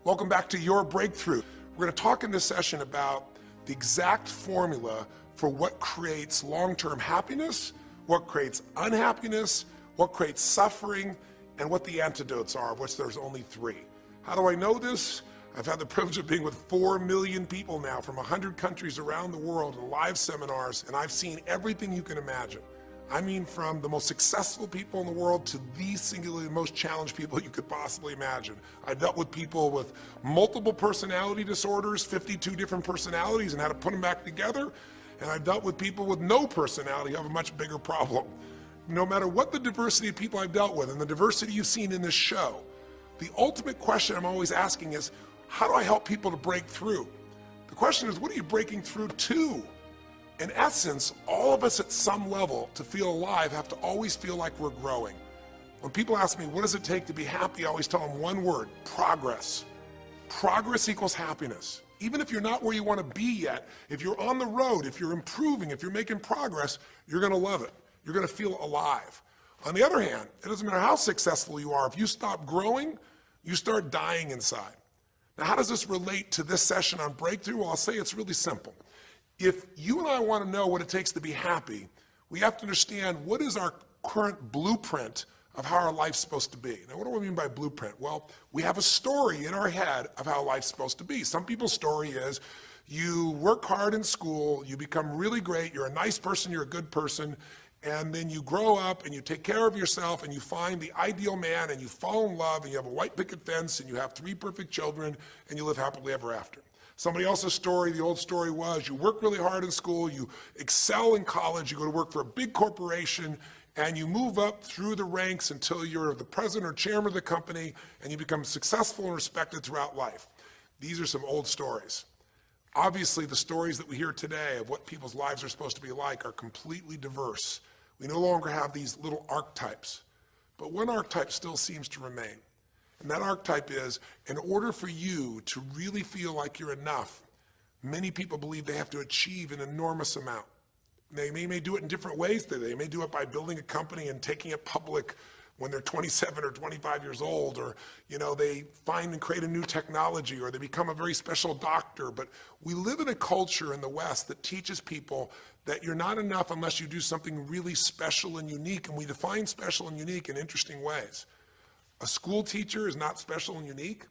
Welcome back to Your Breakthrough. We're going to talk in this session about the exact formula for what creates long-term happiness, what creates unhappiness, what creates suffering, and what the antidotes are, of which there's only 3. How do I know this? I've had the privilege of being with 4 million people now from 100 countries around the world in live seminars, and I've seen everything you can imagine. I mean, from the most successful people in the world to the singularly most challenged people you could possibly imagine. I've dealt with people with multiple personality disorders, 52 different personalities, and how to put them back together. And I've dealt with people with no personality who have a much bigger problem. No matter what the diversity of people I've dealt with and the diversity you've seen in this show, the ultimate question I'm always asking is, how do I help people to break through? The question is, what are you breaking through to? In essence, all of us at some level to feel alive have to always feel like we're growing. When people ask me, what does it take to be happy? I always tell them one word: progress. Progress equals happiness. Even if you're not where you want to be yet, if you're on the road, if you're improving, if you're making progress, you're going to love it. You're going to feel alive. On the other hand, it doesn't matter how successful you are. If you stop growing, you start dying inside. Now, how does this relate to this session on breakthrough? Well, I'll say it's really simple. If you and I want to know what it takes to be happy, we have to understand what is our current blueprint of how our life's supposed to be. Now, what do I mean by blueprint? Well, we have a story in our head of how life's supposed to be. Some people's story is you work hard in school, you become really great, you're a nice person, you're a good person, and then you grow up and you take care of yourself and you find the ideal man and you fall in love and you have a white picket fence and you have 3 perfect children and you live happily ever after. Somebody else's story, the old story was, you work really hard in school, you excel in college, you go to work for a big corporation, and you move up through the ranks until you're the president or chairman of the company, and you become successful and respected throughout life. These are some old stories. Obviously, the stories that we hear today of what people's lives are supposed to be like are completely diverse. We no longer have these little archetypes, but one archetype still seems to remain. And that archetype is, in order for you to really feel like you're enough, many people believe they have to achieve an enormous amount. They may do it in different ways. They may do it by building a company and taking it public when they're 27 or 25 years old, or they find and create a new technology, or they become a very special doctor. But we live in a culture in the West that teaches people that you're not enough unless you do something really special and unique, and we define special and unique in interesting ways. A school teacher is not special and unique.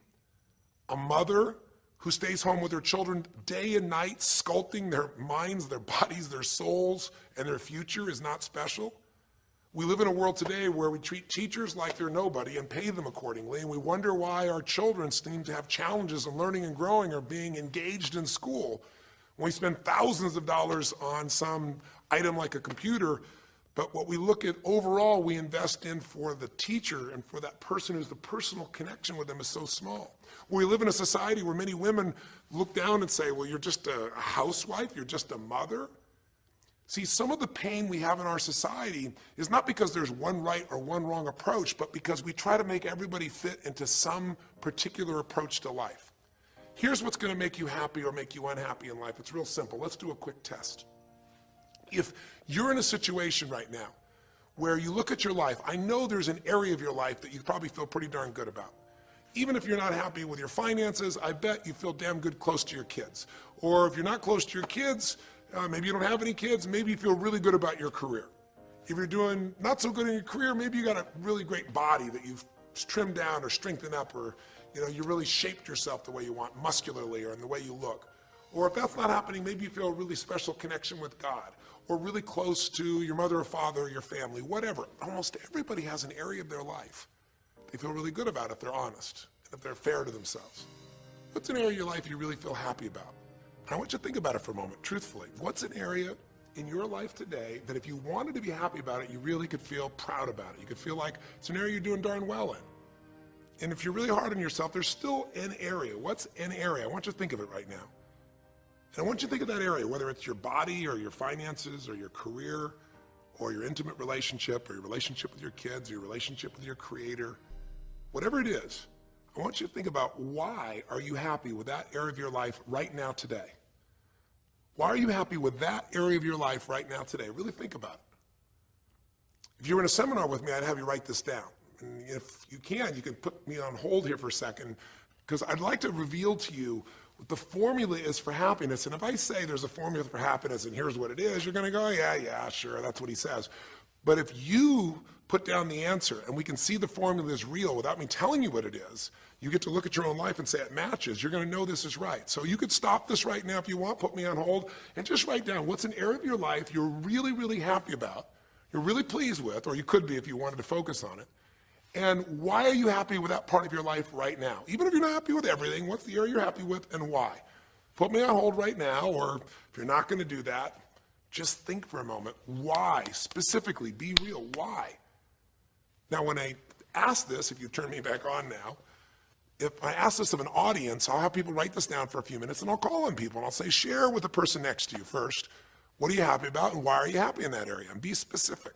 A mother who stays home with her children day and night, sculpting their minds, their bodies, their souls, and their future is not special. We live in a world today where we treat teachers like they're nobody and pay them accordingly, and we wonder why our children seem to have challenges in learning and growing or being engaged in school. When we spend thousands of dollars on some item like a computer, but what we look at overall, we invest in for the teacher and for that person who's the personal connection with them is so small. We live in a society where many women look down and say, well, you're just a housewife, you're just a mother. See, some of the pain we have in our society is not because there's one right or one wrong approach, but because we try to make everybody fit into some particular approach to life. Here's what's going to make you happy or make you unhappy in life. It's real simple. Let's do a quick test. If you're in a situation right now where you look at your life, I know there's an area of your life that you probably feel pretty darn good about. Even if you're not happy with your finances, I bet you feel damn good close to your kids. Or if you're not close to your kids, maybe you don't have any kids, maybe you feel really good about your career. If you're doing not so good in your career, maybe you got a really great body that you've trimmed down or strengthened up, or you really shaped yourself the way you want, muscularly, or in the way you look. Or if that's not happening, maybe you feel a really special connection with God, or really close to your mother or father or your family, whatever. Almost everybody has an area of their life they feel really good about if they're honest and if they're fair to themselves. What's an area of your life you really feel happy about? And I want you to think about it for a moment, truthfully. What's an area in your life today that if you wanted to be happy about it, you really could feel proud about it? You could feel like it's an area you're doing darn well in. And if you're really hard on yourself, there's still an area. What's an area? I want you to think of it right now. And I want you to think of that area, whether it's your body or your finances or your career or your intimate relationship or your relationship with your kids or your relationship with your creator, whatever it is. I want you to think about, why are you happy with that area of your life right now today? Why are you happy with that area of your life right now today? Really think about it. If you were in a seminar with me, I'd have you write this down. And if you can put me on hold here for a second, because I'd like to reveal to you what the formula is for happiness. And if I say there's a formula for happiness and here's what it is, you're going to go, yeah, sure, that's what he says. But if you put down the answer and we can see the formula is real without me telling you what it is, you get to look at your own life and say it matches. You're going to know this is right. So you could stop this right now if you want, put me on hold, and just write down what's an area of your life you're really, really happy about, you're really pleased with, or you could be if you wanted to focus on it. And why are you happy with that part of your life right now? Even if you're not happy with everything, what's the area you're happy with and why? Put me on hold right now, or if you're not going to do that, just think for a moment. Why? Specifically, be real. Why? Now, when I ask this, if you turn me back on now, if I ask this of an audience, I'll have people write this down for a few minutes, and I'll call on people, and I'll say, share with the person next to you first. What are you happy about, and why are you happy in that area? And be specific.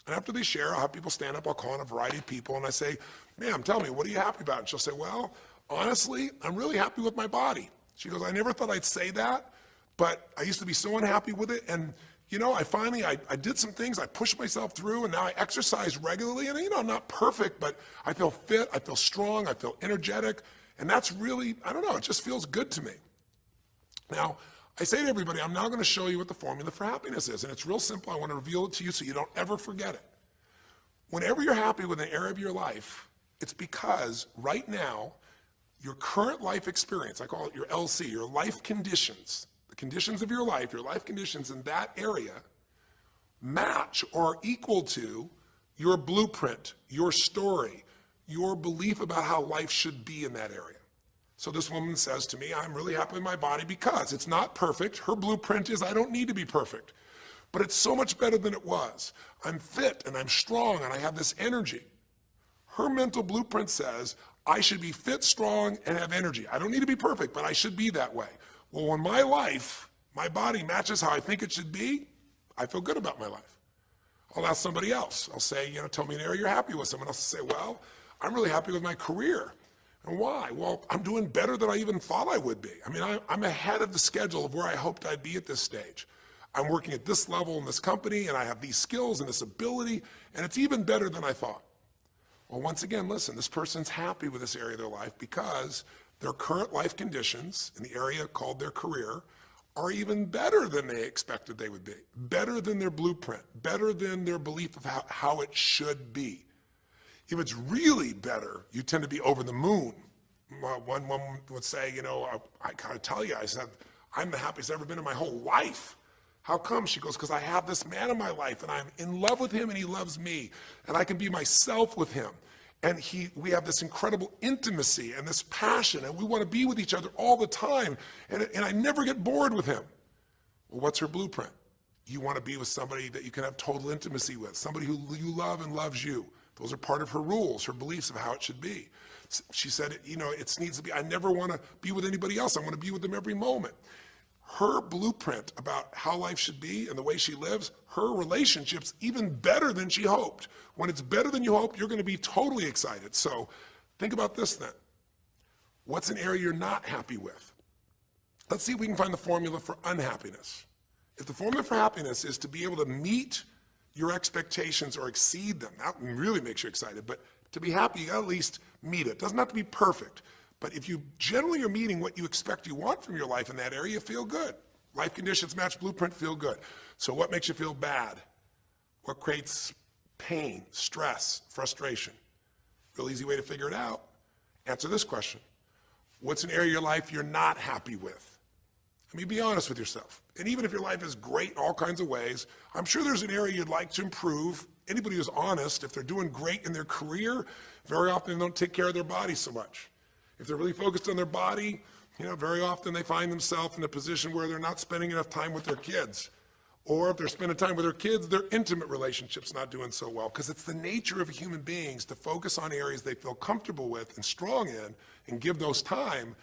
And after they share, I'll have people stand up. I'll call on a variety of people, and I say, ma'am, tell me, what are you happy about? And she'll say, well, honestly, I'm really happy with my body. She goes, I never thought I'd say that, but I used to be so unhappy with it, and you know, I did some things, I pushed myself through, and now I exercise regularly, and you know, I'm not perfect, but I feel fit, I feel strong, I feel energetic, and that's really, I don't know, it just feels good to me. Now, I say to everybody, I'm now going to show you what the formula for happiness is, and it's real simple. I want to reveal it to you so you don't ever forget it. Whenever you're happy with an area of your life, it's because right now, your current life experience, I call it your LC, your life conditions, the conditions of your life conditions in that area match or are equal to your blueprint, your story, your belief about how life should be in that area. So this woman says to me, I'm really happy with my body because it's not perfect. Her blueprint is I don't need to be perfect, but it's so much better than it was. I'm fit and I'm strong and I have this energy. Her mental blueprint says I should be fit, strong, and have energy. I don't need to be perfect, but I should be that way. Well, when my life, my body matches how I think it should be, I feel good about my life. I'll ask somebody else. I'll say, you know, tell me an area you're happy with. Someone else will say, well, I'm really happy with my career. And why? Well, I'm doing better than I even thought I would be. I mean, I'm ahead of the schedule of where I hoped I'd be at this stage. I'm working at this level in this company, and I have these skills and this ability, and it's even better than I thought. Well, once again, listen, this person's happy with this area of their life because their current life conditions in the area called their career are even better than they expected they would be, better than their blueprint, better than their belief of how it should be. If it's really better, you tend to be over the moon. One woman would say, you know, I gotta tell you, I said, I'm the happiest I've ever been in my whole life. How come? She goes, because I have this man in my life and I'm in love with him and he loves me and I can be myself with him. And we have this incredible intimacy and this passion and we want to be with each other all the time and I never get bored with him. Well, what's her blueprint? You want to be with somebody that you can have total intimacy with, somebody who you love and loves you. Those are part of her rules, her beliefs of how it should be. She said, you know, it needs to be, I never want to be with anybody else. I want to be with them every moment. Her blueprint about how life should be and the way she lives, her relationship's even better than she hoped. When it's better than you hoped, you're going to be totally excited. So think about this then. What's an area you're not happy with? Let's see if we can find the formula for unhappiness. If the formula for happiness is to be able to meet your expectations or exceed them, that really makes you excited, but to be happy, you gotta at least meet it. It doesn't have to be perfect, but if you generally are meeting what you expect you want from your life in that area, you feel good. Life conditions match blueprint, feel good. So what makes you feel bad? What creates pain, stress, frustration? Real easy way to figure it out. Answer this question. What's an area of your life you're not happy with? I mean, be honest with yourself. And even if your life is great in all kinds of ways, I'm sure there's an area you'd like to improve. Anybody who's honest, if they're doing great in their career, very often they don't take care of their body so much. If they're really focused on their body, you know, very often they find themselves in a position where they're not spending enough time with their kids. Or if they're spending time with their kids, their intimate relationship's not doing so well. Because it's the nature of human beings to focus on areas they feel comfortable with and strong in and give those time.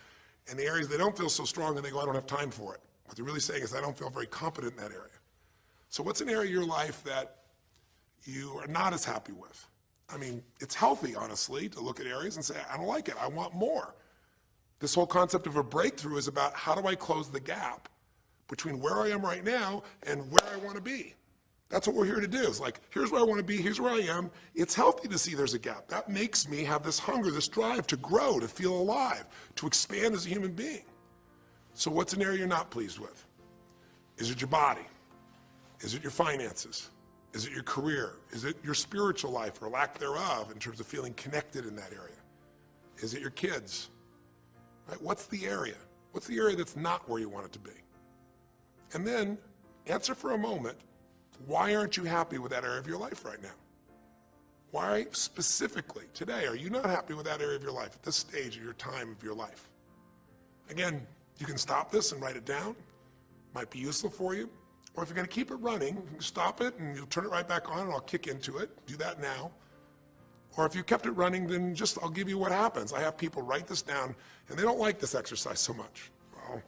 And the areas they don't feel so strong and they go, I don't have time for it. What they're really saying is, I don't feel very competent in that area. So what's an area of your life that you are not as happy with? I mean, it's healthy, honestly, to look at areas and say, I don't like it, I want more. This whole concept of a breakthrough is about how do I close the gap between where I am right now and where I want to be. That's what we're here to do. It's like, here's where I want to be, here's where I am. It's healthy to see there's a gap. That makes me have this hunger, this drive to grow, to feel alive, to expand as a human being. So what's an area you're not pleased with? Is it your body? Is it your finances? Is it your career? Is it your spiritual life or lack thereof in terms of feeling connected in that area? Is it your kids? Right? What's the area? What's the area that's not where you want it to be? And then answer for a moment, why aren't you happy with that area of your life right now? Why specifically today are you not happy with that area of your life at this stage of your time of your life? Again, you can stop this and write it down. Might be useful for you. Or if you're going to keep it running, you can stop it and you'll turn it right back on and I'll kick into it. Do that now. Or if you kept it running, then just I'll give you what happens. I have people write this down and they don't like this exercise so much. Well,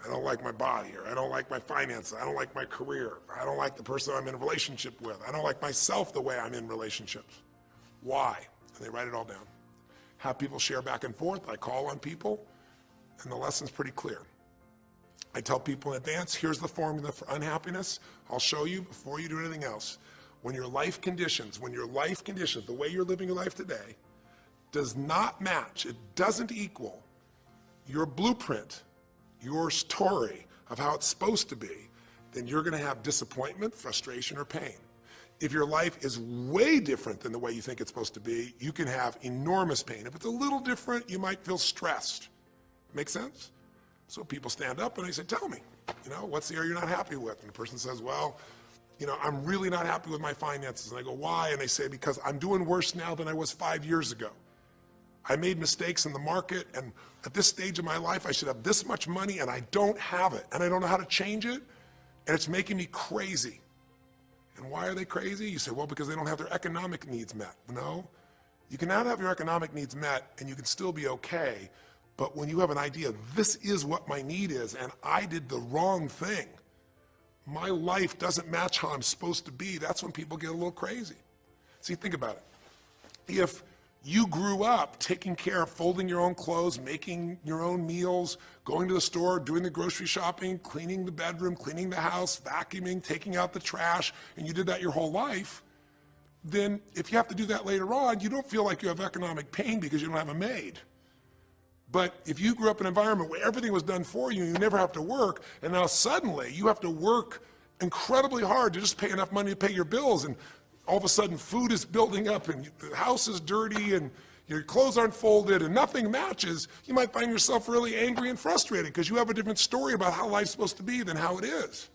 I don't like my body, or I don't like my finances, I don't like my career, I don't like the person I'm in a relationship with, I don't like myself the way I'm in relationships. Why? And they write it all down. Have people share back and forth. I call on people, and the lesson's pretty clear. I tell people in advance, here's the formula for unhappiness. I'll show you before you do anything else. When your life conditions, the way you're living your life today, does not match, it doesn't equal your blueprint, your story of how it's supposed to be, then you're going to have disappointment, frustration, or pain. If your life is way different than the way you think it's supposed to be, you can have enormous pain. If it's a little different, you might feel stressed. Make sense? So people stand up and they say, tell me, what's the area you're not happy with? And the person says, well, I'm really not happy with my finances. And I go, why? And they say, because I'm doing worse now than I was 5 years ago. I made mistakes in the market, and at this stage of my life, I should have this much money, and I don't have it, and I don't know how to change it, and it's making me crazy. And why are they crazy? You say, well, because they don't have their economic needs met. No, you can not have your economic needs met, and you can still be okay, but when you have an idea, this is what my need is, and I did the wrong thing, my life doesn't match how I'm supposed to be, that's when people get a little crazy. See, think about it. If you grew up taking care of folding your own clothes, making your own meals, going to the store, doing the grocery shopping, cleaning the bedroom, cleaning the house, vacuuming, taking out the trash, and you did that your whole life, then if you have to do that later on, you don't feel like you have economic pain because you don't have a maid. But if you grew up in an environment where everything was done for you, you never have to work, and now suddenly you have to work incredibly hard to just pay enough money to pay your bills, and all of a sudden food is building up and the house is dirty and your clothes aren't folded and nothing matches, you might find yourself really angry and frustrated because you have a different story about how life's supposed to be than how it is.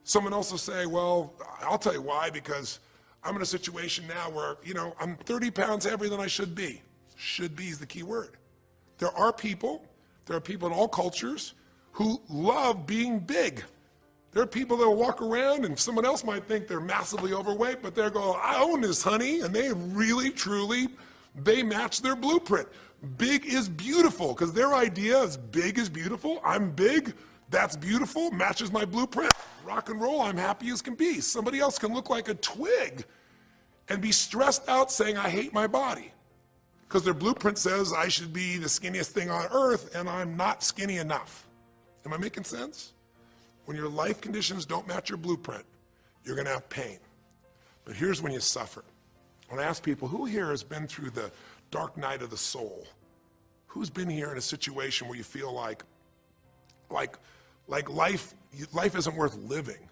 Someone else will say, well, I'll tell you why, because I'm in a situation now where, I'm 30 pounds heavier than I should be. Should be is the key word. There are people in all cultures who love being big. There are people that will walk around and someone else might think they're massively overweight, but they're going, I own this, honey, and they really, truly, they match their blueprint. Big is beautiful, because their idea is big is beautiful. I'm big, that's beautiful, matches my blueprint. Rock and roll, I'm happy as can be. Somebody else can look like a twig and be stressed out saying, I hate my body, because their blueprint says I should be the skinniest thing on earth, and I'm not skinny enough. Am I making sense? When your life conditions don't match your blueprint, you're going to have pain. But here's when you suffer. When I ask people, who here has been through the dark night of the soul? Who's been here in a situation where you feel like life isn't worth living,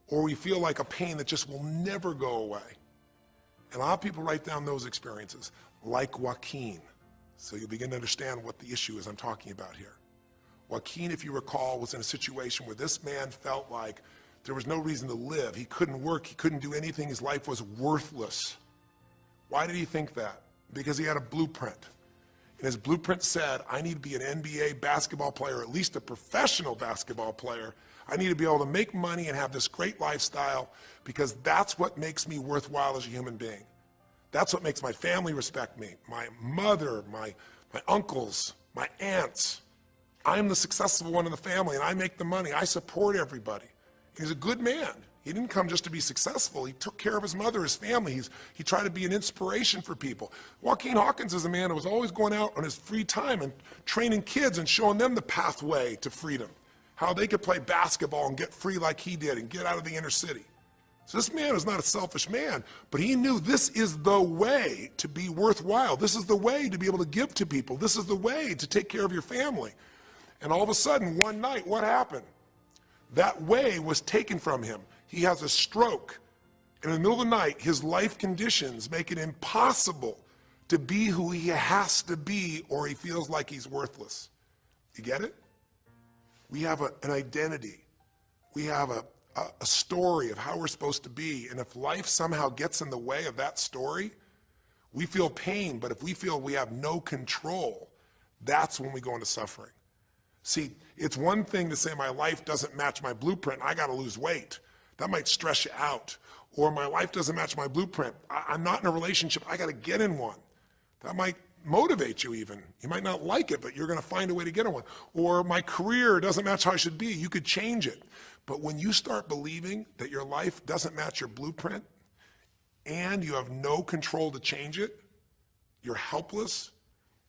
or we feel like a pain that just will never go away? And a lot of people write down those experiences, like Joaquin. So you begin to understand what the issue is I'm talking about here. Joaquin, if you recall, was in a situation where this man felt like there was no reason to live. He couldn't work, he couldn't do anything, his life was worthless. Why did he think that? Because he had a blueprint. And his blueprint said, I need to be an NBA basketball player, at least a professional basketball player. I need to be able to make money and have this great lifestyle, because that's what makes me worthwhile as a human being. That's what makes my family respect me, my mother, my uncles, my aunts. I'm the successful one in the family, and I make the money. I support everybody. He's a good man. He didn't come just to be successful. He took care of his mother, his family. He tried to be an inspiration for people. Joaquin Hawkins is a man who was always going out on his free time and training kids and showing them the pathway to freedom, how they could play basketball and get free like he did and get out of the inner city. So this man is not a selfish man, but he knew this is the way to be worthwhile. This is the way to be able to give to people. This is the way to take care of your family. And all of a sudden, one night, what happened? That way was taken from him. He has a stroke. And in the middle of the night, his life conditions make it impossible to be who he has to be, or he feels like he's worthless. You get it? We have an identity. We have a story of how we're supposed to be. And if life somehow gets in the way of that story, we feel pain. But if we feel we have no control, that's when we go into suffering. See, it's one thing to say my life doesn't match my blueprint, I got to lose weight. That might stress you out. Or my life doesn't match my blueprint, I'm not in a relationship, I got to get in one. That might motivate you even. You might not like it, but you're going to find a way to get in one. Or my career doesn't match how I should be, you could change it. But when you start believing that your life doesn't match your blueprint and you have no control to change it, you're helpless,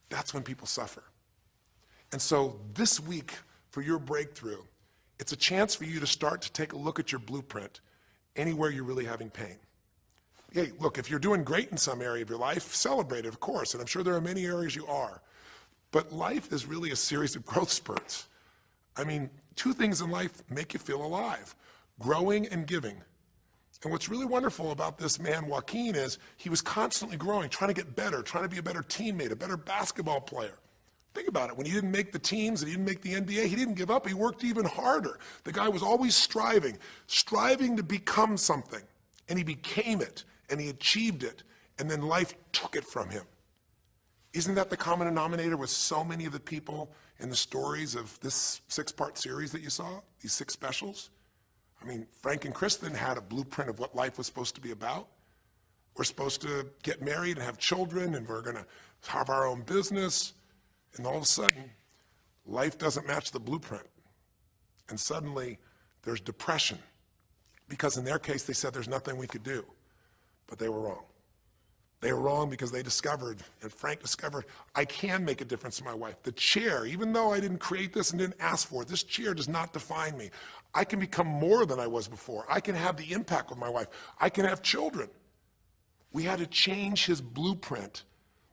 that's when people suffer. And so this week for your breakthrough, it's a chance for you to start to take a look at your blueprint anywhere you're really having pain. Hey, look, if you're doing great in some area of your life, celebrate it, of course, and I'm sure there are many areas you are. But life is really a series of growth spurts. I mean, two things in life make you feel alive: growing and giving. And what's really wonderful about this man, Joaquin, is he was constantly growing, trying to get better, trying to be a better teammate, a better basketball player. Think about it. When he didn't make the teams and he didn't make the NBA, he didn't give up. He worked even harder. The guy was always striving to become something. And he became it, and he achieved it, and then life took it from him. Isn't that the common denominator with so many of the people in the stories of this 6-part series that you saw, these 6 specials? I mean, Frank and Kristen had a blueprint of what life was supposed to be about. We're supposed to get married and have children, and we're going to have our own business. And all of a sudden, life doesn't match the blueprint. And suddenly, there's depression. Because in their case, they said there's nothing we could do. But they were wrong. They were wrong because they discovered, and Frank discovered, I can make a difference to my wife. The chair, even though I didn't create this and didn't ask for it, this chair does not define me. I can become more than I was before. I can have the impact with my wife. I can have children. We had to change his blueprint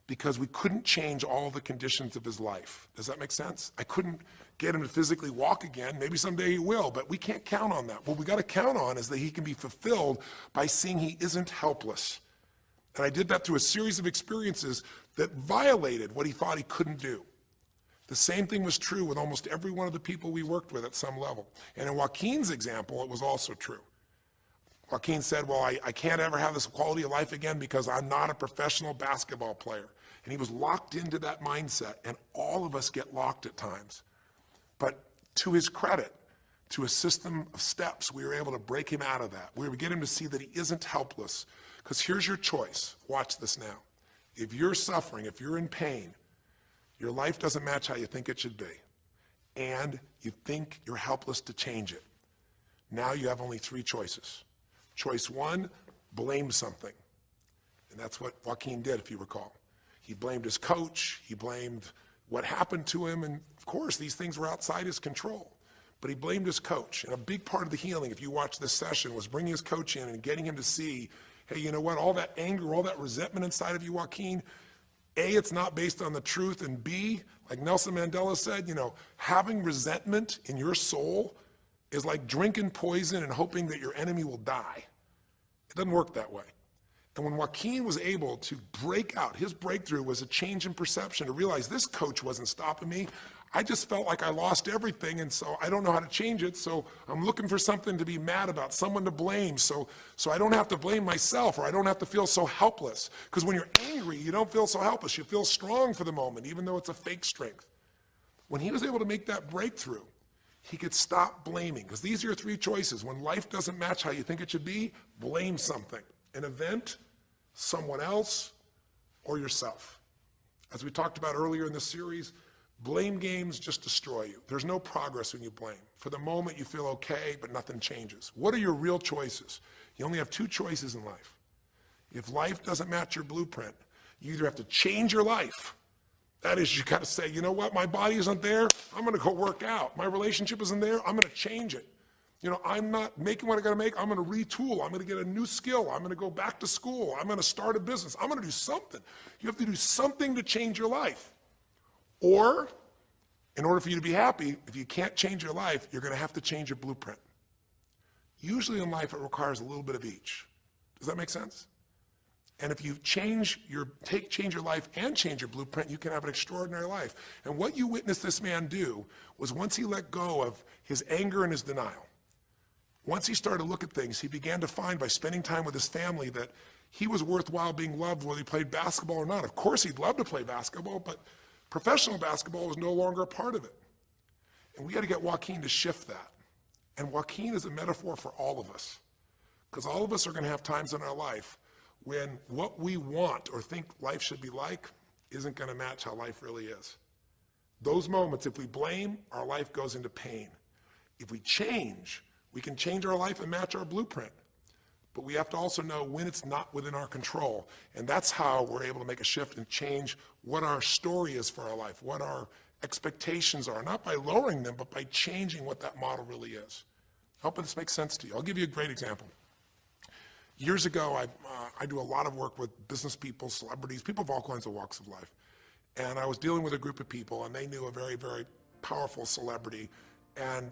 because we couldn't change all the conditions of his life. Does that make sense? I couldn't get him to physically walk again. Maybe someday he will, but we can't count on that. What we got to count on is that he can be fulfilled by seeing he isn't helpless. And I did that through a series of experiences that violated what he thought he couldn't do. The same thing was true with almost every one of the people we worked with at some level. And in Joaquin's example, it was also true. Joaquin said, well, I can't ever have this quality of life again because I'm not a professional basketball player. And he was locked into that mindset, and all of us get locked at times. But to his credit, to a system of steps, we were able to break him out of that. We were able to get him to see that he isn't helpless. Because here's your choice. Watch this now. If you're suffering, if you're in pain, your life doesn't match how you think it should be, and you think you're helpless to change it, now you have only 3 choices. Choice 1, blame something. And that's what Joaquin did, if you recall. He blamed his coach, he blamed what happened to him, and of course these things were outside his control. But he blamed his coach. And a big part of the healing, if you watch this session, was bringing his coach in and getting him to see, hey, you know what, all that anger, all that resentment inside of you, Joaquin, A, it's not based on the truth, and B, like Nelson Mandela said, you know, having resentment in your soul is like drinking poison and hoping that your enemy will die. It doesn't work that way. And when Joaquin was able to break out, his breakthrough was a change in perception, to realize this coach wasn't stopping me. I just felt like I lost everything, and so I don't know how to change it, so I'm looking for something to be mad about, someone to blame, so I don't have to blame myself, or I don't have to feel so helpless. Because when you're angry, you don't feel so helpless. You feel strong for the moment, even though it's a fake strength. When he was able to make that breakthrough, he could stop blaming. Because these are your 3 choices. When life doesn't match how you think it should be, blame something. An event, someone else, or yourself. As we talked about earlier in this series, blame games just destroy you. There's no progress when you blame. For the moment, you feel okay, but nothing changes. What are your real choices? You only have 2 choices in life. If life doesn't match your blueprint, you either have to change your life. That is, you got to say, you know what, my body isn't there, I'm going to go work out. My relationship isn't there, I'm going to change it. I'm not making what I gotta make. I'm gonna retool. I'm gonna get a new skill. I'm gonna go back to school. I'm gonna start a business. I'm gonna do something. You have to do something to change your life. Or, in order for you to be happy, if you can't change your life, you're gonna have to change your blueprint. Usually in life, it requires a little bit of each. Does that make sense? And if you change your life and change your blueprint, you can have an extraordinary life. And what you witnessed this man do was once he let go of his anger and his denial, once he started to look at things, he began to find by spending time with his family that he was worthwhile being loved whether he played basketball or not. Of course, he'd love to play basketball, but professional basketball was no longer a part of it. And we got to get Joaquin to shift that. And Joaquin is a metaphor for all of us, because all of us are going to have times in our life when what we want or think life should be like isn't going to match how life really is. Those moments, if we blame, our life goes into pain. If we change, we can change our life and match our blueprint. But we have to also know when it's not within our control. And that's how we're able to make a shift and change what our story is for our life, what our expectations are, not by lowering them, but by changing what that model really is. I hope this makes sense to you. I'll give you a great example. Years ago, I do a lot of work with business people, celebrities, people of all kinds of walks of life. And I was dealing with a group of people, and they knew a very, very powerful celebrity. And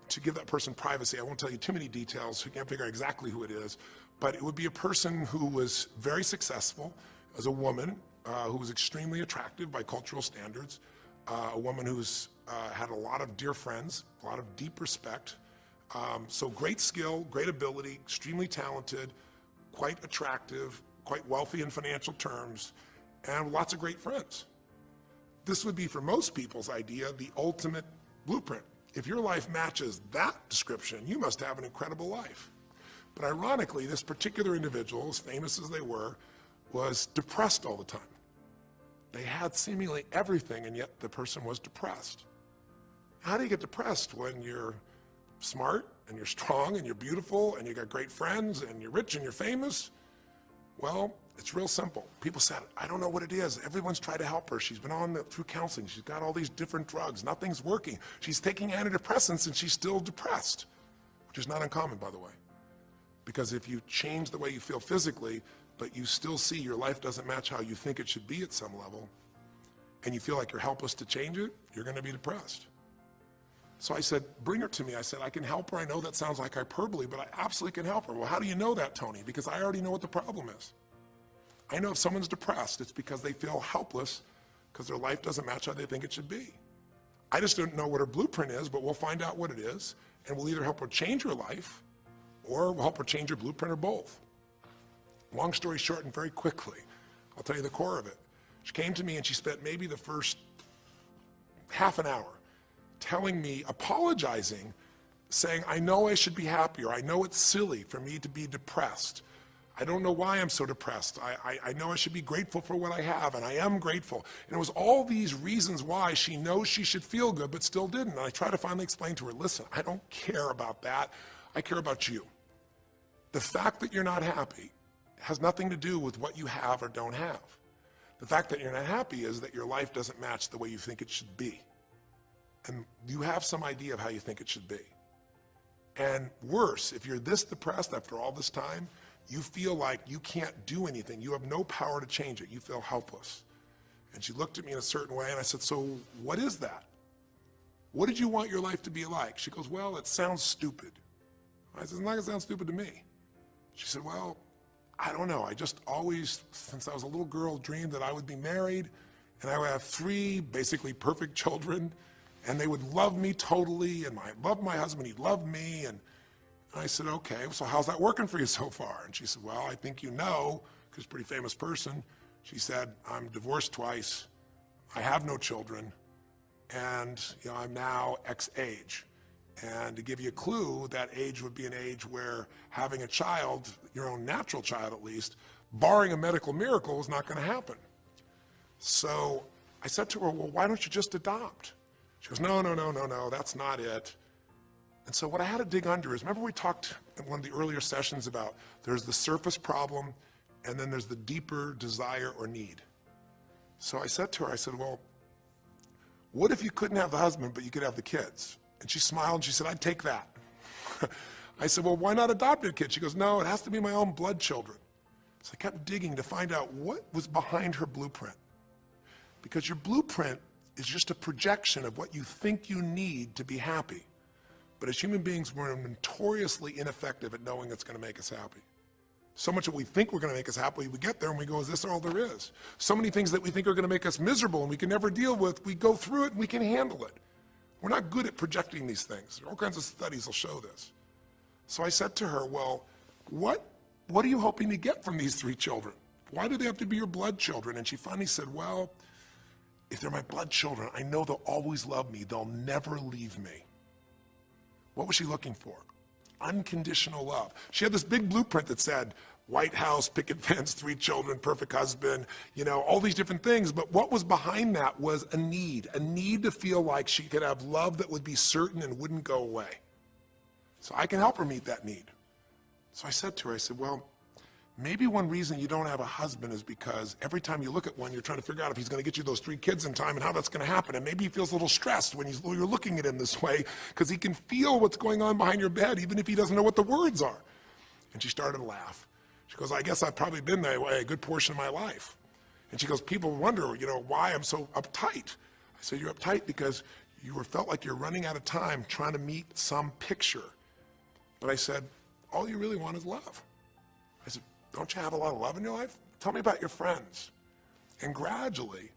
to give that person privacy, I won't tell you too many details, you can't figure out exactly who it is, but it would be a person who was very successful as a woman, who was extremely attractive by cultural standards, a woman who's had a lot of dear friends, a lot of deep respect, so great skill, great ability, extremely talented, quite attractive, quite wealthy in financial terms, and lots of great friends. This would be, for most people's idea, the ultimate blueprint. If your life matches that description, you must have an incredible life. But ironically, this particular individual, as famous as they were, was depressed all the time. They had seemingly everything, and yet the person was depressed. How do you get depressed when you're smart, and you're strong, and you're beautiful, and you got great friends, and you're rich, and you're famous? Well, it's real simple. People said, I don't know what it is. Everyone's tried to help her. She's been through counseling. She's got all these different drugs. Nothing's working. She's taking antidepressants, and she's still depressed, which is not uncommon, by the way. Because if you change the way you feel physically, but you still see your life doesn't match how you think it should be at some level, and you feel like you're helpless to change it, you're going to be depressed. So I said, bring her to me. I said, I can help her. I know that sounds like hyperbole, but I absolutely can help her. Well, how do you know that, Tony? Because I already know what the problem is. I know if someone's depressed, it's because they feel helpless because their life doesn't match how they think it should be. I just don't know what her blueprint is, but we'll find out what it is, and we'll either help her change her life, or we'll help her change her blueprint, or both. Long story short, and very quickly, I'll tell you the core of it. She came to me and she spent maybe the first half an hour telling me, apologizing, saying, I know I should be happier. I know it's silly for me to be depressed. I don't know why I'm so depressed. I know I should be grateful for what I have, and I am grateful. And it was all these reasons why she knows she should feel good, but still didn't. And I tried to finally explain to her, listen, I don't care about that. I care about you. The fact that you're not happy has nothing to do with what you have or don't have. The fact that you're not happy is that your life doesn't match the way you think it should be. And you have some idea of how you think it should be. And worse, if you're this depressed after all this time, you feel like you can't do anything. You have no power to change it. You feel helpless. And she looked at me in a certain way, and I said, so what is that? What did you want your life to be like? She goes, well, it sounds stupid. I said, it's not gonna sound stupid to me. She said, well, I don't know. I just always, since I was a little girl, dreamed that I would be married, and I would have 3 basically perfect children, and they would love me totally, and I loved my husband, he loved me, and I said, okay, so how's that working for you so far? And she said, well, I think you know, because she's a pretty famous person. She said, I'm divorced twice, I have no children, and I'm now X age. And to give you a clue, that age would be an age where having a child, your own natural child at least, barring a medical miracle, is not going to happen. So I said to her, well, why don't you just adopt? She goes, no, that's not it. And so what I had to dig under is, remember we talked in one of the earlier sessions about there's the surface problem and then there's the deeper desire or need. So I said to her, I said, well, what if you couldn't have the husband but you could have the kids? And she smiled and she said, I'd take that. I said, well, why not adopted kids? She goes, no, it has to be my own blood children. So I kept digging to find out what was behind her blueprint. Because your blueprint is just a projection of what you think you need to be happy. But as human beings, we're notoriously ineffective at knowing it's going to make us happy. So much that we think we're going to make us happy, we get there and we go, is this all there is? So many things that we think are going to make us miserable and we can never deal with, we go through it and we can handle it. We're not good at projecting these things. All kinds of studies will show this. So I said to her, well, what are you hoping to get from these 3 children? Why do they have to be your blood children? And she finally said, well, if they're my blood children, I know they'll always love me. They'll never leave me. What was she looking for? Unconditional love. She had this big blueprint that said, White House, picket fence, 3 children, perfect husband, all these different things. But what was behind that was a need to feel like she could have love that would be certain and wouldn't go away. So I can help her meet that need. So I said to her, I said, well, maybe one reason you don't have a husband is because every time you look at one, you're trying to figure out if he's going to get you those 3 kids in time and how that's going to happen. And maybe he feels a little stressed when you're looking at him this way because he can feel what's going on behind your bed, even if he doesn't know what the words are. And she started to laugh. She goes, I guess I've probably been that way a good portion of my life. And she goes, people wonder, why I'm so uptight. I said, you're uptight because you felt like you're running out of time trying to meet some picture. But I said, all you really want is love. I said, don't you have a lot of love in your life? Tell me about your friends. And gradually,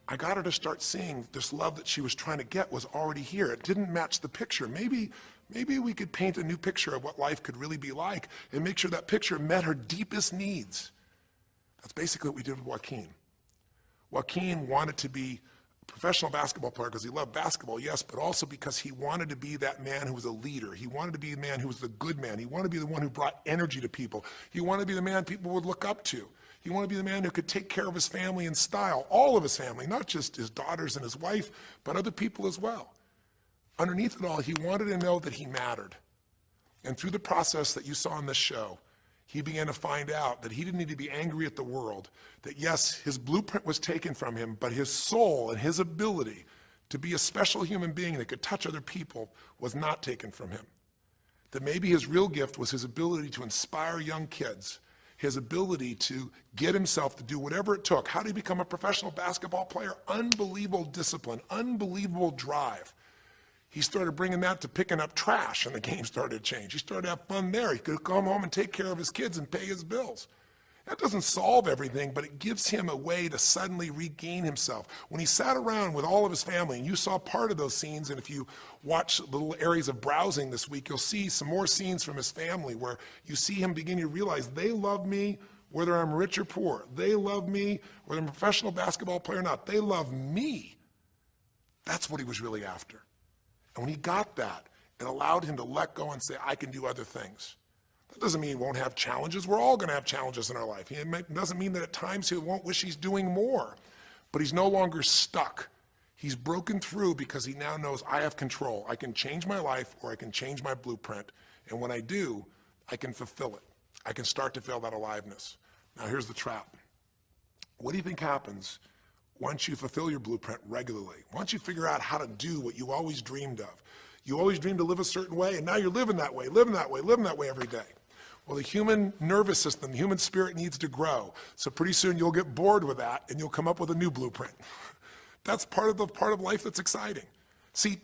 I got her to start seeing this love that she was trying to get was already here. It didn't match the picture. Maybe we could paint a new picture of what life could really be like and make sure that picture met her deepest needs. That's basically what we did with Joaquin. Joaquin wanted to be a professional basketball player because he loved basketball, yes, but also because he wanted to be that man who was a leader. He wanted to be the man who was the good man. He wanted to be the one who brought energy to people. He wanted to be the man people would look up to. He wanted to be the man who could take care of his family in style, all of his family, not just his daughters and his wife, but other people as well. Underneath it all, he wanted to know that he mattered. And through the process that you saw in this show, he began to find out that he didn't need to be angry at the world, that yes, his blueprint was taken from him, but his soul and his ability to be a special human being that could touch other people was not taken from him. That maybe his real gift was his ability to inspire young kids, his ability to get himself to do whatever it took. How did he become a professional basketball player? Unbelievable discipline, unbelievable drive. He started bringing that to picking up trash, and the game started to change. He started to have fun there. He could come home and take care of his kids and pay his bills. That doesn't solve everything, but it gives him a way to suddenly regain himself. When he sat around with all of his family, and you saw part of those scenes, and if you watch little areas of browsing this week, you'll see some more scenes from his family where you see him begin to realize they love me whether I'm rich or poor. They love me whether I'm a professional basketball player or not. They love me. That's what he was really after. And when he got that, it allowed him to let go and say, I can do other things. That doesn't mean he won't have challenges. We're all going to have challenges in our life. It doesn't mean that at times he won't wish he's doing more. But he's no longer stuck. He's broken through because he now knows I have control. I can change my life or I can change my blueprint. And when I do, I can fulfill it. I can start to feel that aliveness. Now here's the trap. What do you think happens once you fulfill your blueprint regularly? Once you figure out how to do what you always dreamed of. You always dreamed to live a certain way, and now you're living that way every day. Well, the human nervous system, the human spirit needs to grow. So pretty soon you'll get bored with that, and you'll come up with a new blueprint. That's part of life that's exciting. See,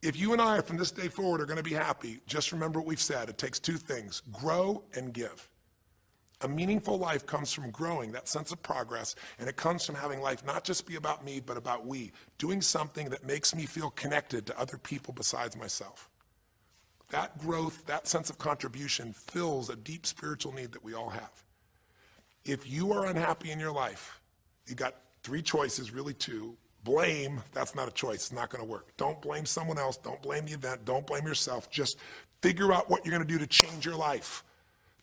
if you and I from this day forward are going to be happy, just remember what we've said. It takes 2 things, grow and give. A meaningful life comes from growing, that sense of progress, and it comes from having life not just be about me, but about we, doing something that makes me feel connected to other people besides myself. That growth, that sense of contribution fills a deep spiritual need that we all have. If you are unhappy in your life, you got 3 choices, really 2. Blame, that's not a choice, it's not gonna work. Don't blame someone else, don't blame the event, don't blame yourself, just figure out what you're gonna do to change your life.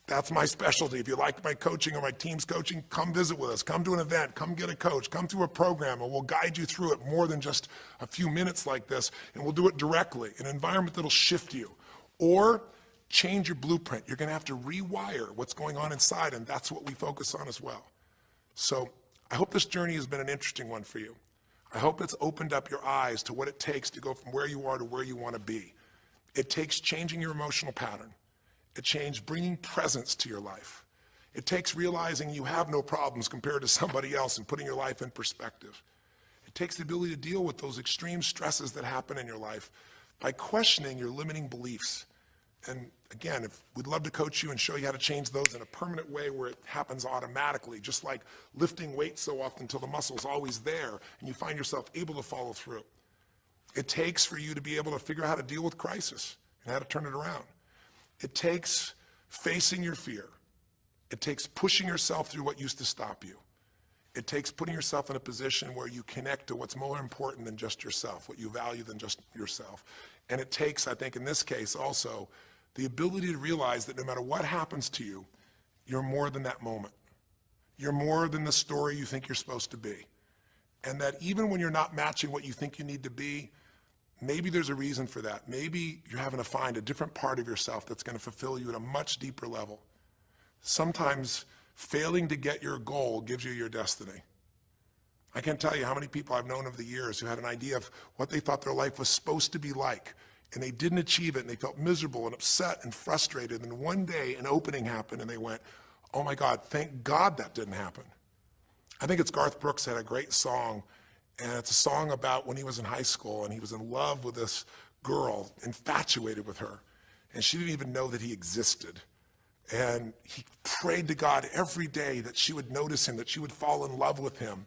That's my specialty. If you like my coaching or my team's coaching, come visit with us. Come to an event. Come get a coach. Come to a program, and we'll guide you through it more than just a few minutes like this, and we'll do it directly, in an environment that'll shift you. Or change your blueprint. You're going to have to rewire what's going on inside, and that's what we focus on as well. So I hope this journey has been an interesting one for you. I hope it's opened up your eyes to what it takes to go from where you are to where you want to be. It takes changing your emotional pattern. It takes bringing presence to your life. It takes realizing you have no problems compared to somebody else and putting your life in perspective. It takes the ability to deal with those extreme stresses that happen in your life by questioning your limiting beliefs. And again, we'd love to coach you and show you how to change those in a permanent way where it happens automatically, just like lifting weights so often until the muscle's always there and you find yourself able to follow through. It takes for you to be able to figure out how to deal with crisis and how to turn it around. It takes facing your fear. It takes pushing yourself through what used to stop you. It takes putting yourself in a position where you connect to what's more important than just yourself, what you value than just yourself. And it takes, I think in this case also, the ability to realize that no matter what happens to you, you're more than that moment. You're more than the story you think you're supposed to be. And that even when you're not matching what you think you need to be, maybe there's a reason for that. Maybe you're having to find a different part of yourself that's going to fulfill you at a much deeper level. Sometimes failing to get your goal gives you your destiny. I can't tell you how many people I've known over the years who had an idea of what they thought their life was supposed to be like, and they didn't achieve it, and they felt miserable and upset and frustrated, and one day an opening happened, and they went, oh my God, thank God that didn't happen. I think it's Garth Brooks had a great song, and it's a song about when he was in high school, and he was in love with this girl, infatuated with her, and she didn't even know that he existed. And he prayed to God every day that she would notice him, that she would fall in love with him.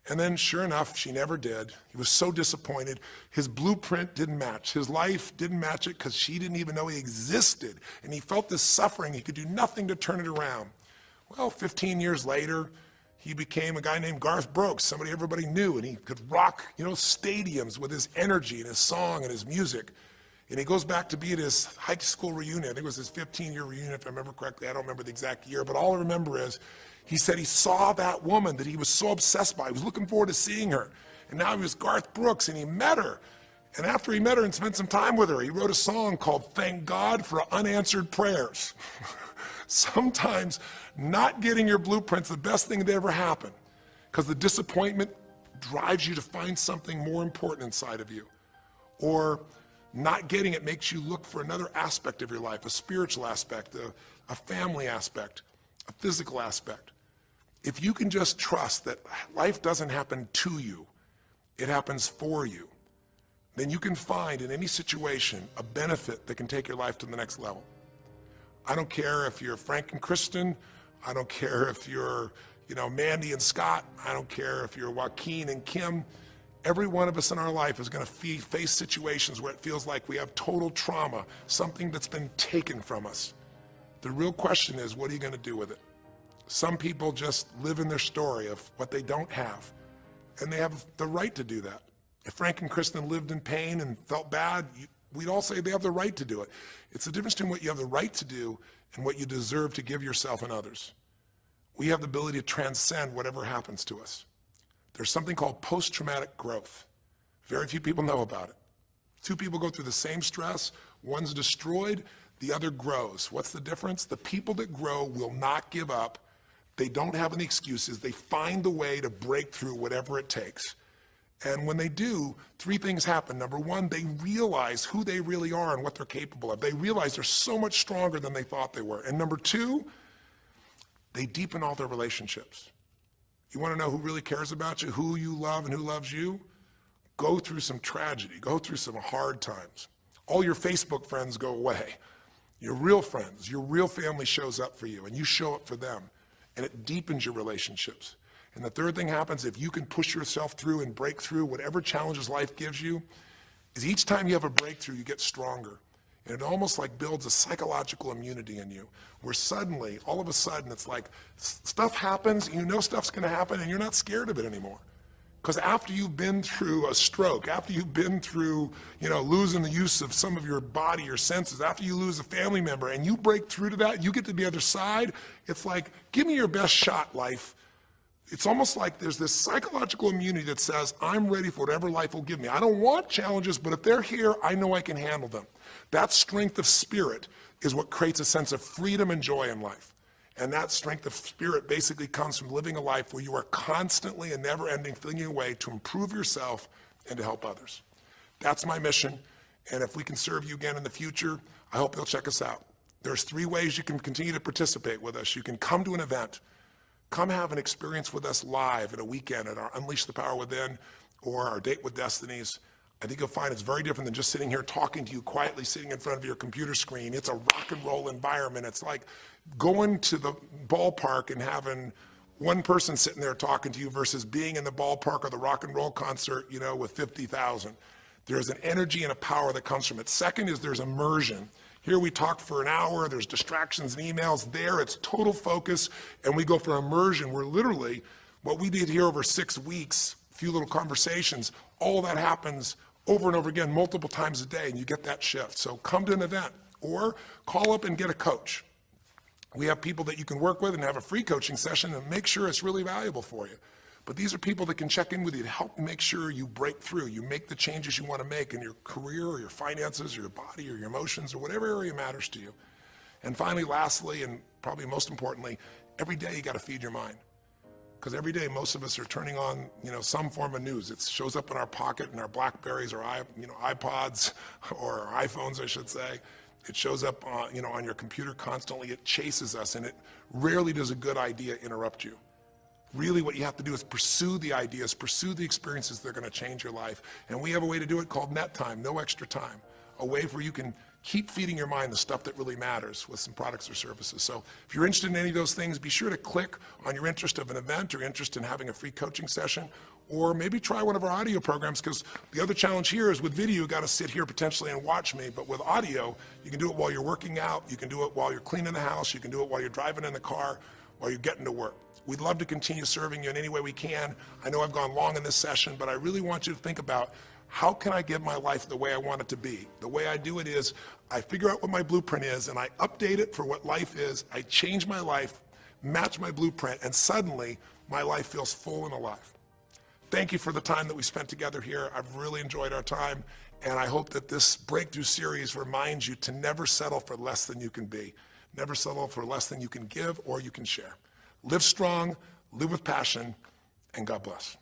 And then sure enough, she never did. He was so disappointed. His blueprint didn't match. His life didn't match it because she didn't even know he existed. And he felt this suffering. He could do nothing to turn it around. Well, 15 years later, he became a guy named Garth Brooks, somebody everybody knew, and he could rock, stadiums with his energy and his song and his music. And he goes back to be at his high school reunion. I think it was his 15-year reunion, if I remember correctly. I don't remember the exact year, but all I remember is he said he saw that woman that he was so obsessed by. He was looking forward to seeing her. And now he was Garth Brooks, and he met her. And after he met her and spent some time with her, he wrote a song called Thank God for Unanswered Prayers. Sometimes not getting your blueprint's the best thing that ever happened, because the disappointment drives you to find something more important inside of you. Or not getting it makes you look for another aspect of your life, a spiritual aspect, a family aspect, a physical aspect. If you can just trust that life doesn't happen to you, it happens for you, then you can find in any situation a benefit that can take your life to the next level. I don't care if you're Frank and Kristen. I don't care if you're, Mandy and Scott. I don't care if you're Joaquin and Kim. Every one of us in our life is going to face situations where it feels like we have total trauma, something that's been taken from us. The real question is, what are you going to do with it? Some people just live in their story of what they don't have, and they have the right to do that. If Frank and Kristen lived in pain and felt bad, we'd all say they have the right to do it. It's the difference between what you have the right to do and what you deserve to give yourself and others. We have the ability to transcend whatever happens to us. There's something called post-traumatic growth. Very few people know about it. Two people go through the same stress, one's destroyed, the other grows. What's the difference? The people that grow will not give up. They don't have any excuses. They find the way to break through whatever it takes. And when they do, three things happen. Number one, they realize who they really are and what they're capable of. They realize they're so much stronger than they thought they were. And number two, they deepen all their relationships. You want to know who really cares about you, who you love and who loves you? Go through some tragedy, go through some hard times. All your Facebook friends go away. Your real friends, your real family shows up for you, and you show up for them, and it deepens your relationships. And the third thing happens, if you can push yourself through and break through whatever challenges life gives you, is each time you have a breakthrough, you get stronger. And it almost like builds a psychological immunity in you, where suddenly, all of a sudden, it's like stuff happens, you know stuff's gonna happen, and you're not scared of it anymore. Because after you've been through a stroke, after you've been through, losing the use of some of your body, your senses, after you lose a family member, and you break through to that, you get to the other side, it's like, give me your best shot, life. It's almost like there's this psychological immunity that says, I'm ready for whatever life will give me. I don't want challenges, but if they're here, I know I can handle them. That strength of spirit is what creates a sense of freedom and joy in life. And that strength of spirit basically comes from living a life where you are constantly and never ending flinging away to improve yourself and to help others. That's my mission. And if we can serve you again in the future, I hope you'll check us out. There's 3 ways you can continue to participate with us. You can come to an event, come have an experience with us live at a weekend at our Unleash the Power Within or our Date with Destinies. I think you'll find it's very different than just sitting here talking to you quietly, sitting in front of your computer screen. It's a rock and roll environment. It's like going to the ballpark and having one person sitting there talking to you versus being in the ballpark or the rock and roll concert, with 50,000. There's an energy and a power that comes from it. Second is there's immersion. Here we talk for an hour, there's distractions and emails. There it's total focus, and we go for immersion where literally what we did here over 6 weeks, a few little conversations, all that happens over and over again, multiple times a day, and you get that shift. So come to an event or call up and get a coach. We have people that you can work with and have a free coaching session and make sure it's really valuable for you. But these are people that can check in with you to help make sure you break through, you make the changes you want to make in your career or your finances or your body or your emotions or whatever area matters to you. And finally, lastly, and probably most importantly, every day you got to feed your mind. Because every day most of us are turning on, some form of news. It shows up in our pocket, in our Blackberries or iPods or our iPhones, I should say. It shows up on your computer constantly. It chases us, and it rarely does a good idea interrupt you. Really what you have to do is pursue the ideas, pursue the experiences that are going to change your life. And we have a way to do it called net time, no extra time. A way where you can keep feeding your mind the stuff that really matters with some products or services. So if you're interested in any of those things, be sure to click on your interest of an event or interest in having a free coaching session, or maybe try one of our audio programs, because the other challenge here is with video, you got to sit here potentially and watch me, but with audio, you can do it while you're working out, you can do it while you're cleaning the house, you can do it while you're driving in the car, while you're getting to work. We'd love to continue serving you in any way we can. I know I've gone long in this session, but I really want you to think about how can I get my life the way I want it to be? The way I do it is I figure out what my blueprint is and I update it for what life is. I change my life, match my blueprint, and suddenly my life feels full and alive. Thank you for the time that we spent together here. I've really enjoyed our time, and I hope that this breakthrough series reminds you to never settle for less than you can be. Never settle for less than you can give or you can share. Live strong, live with passion, and God bless.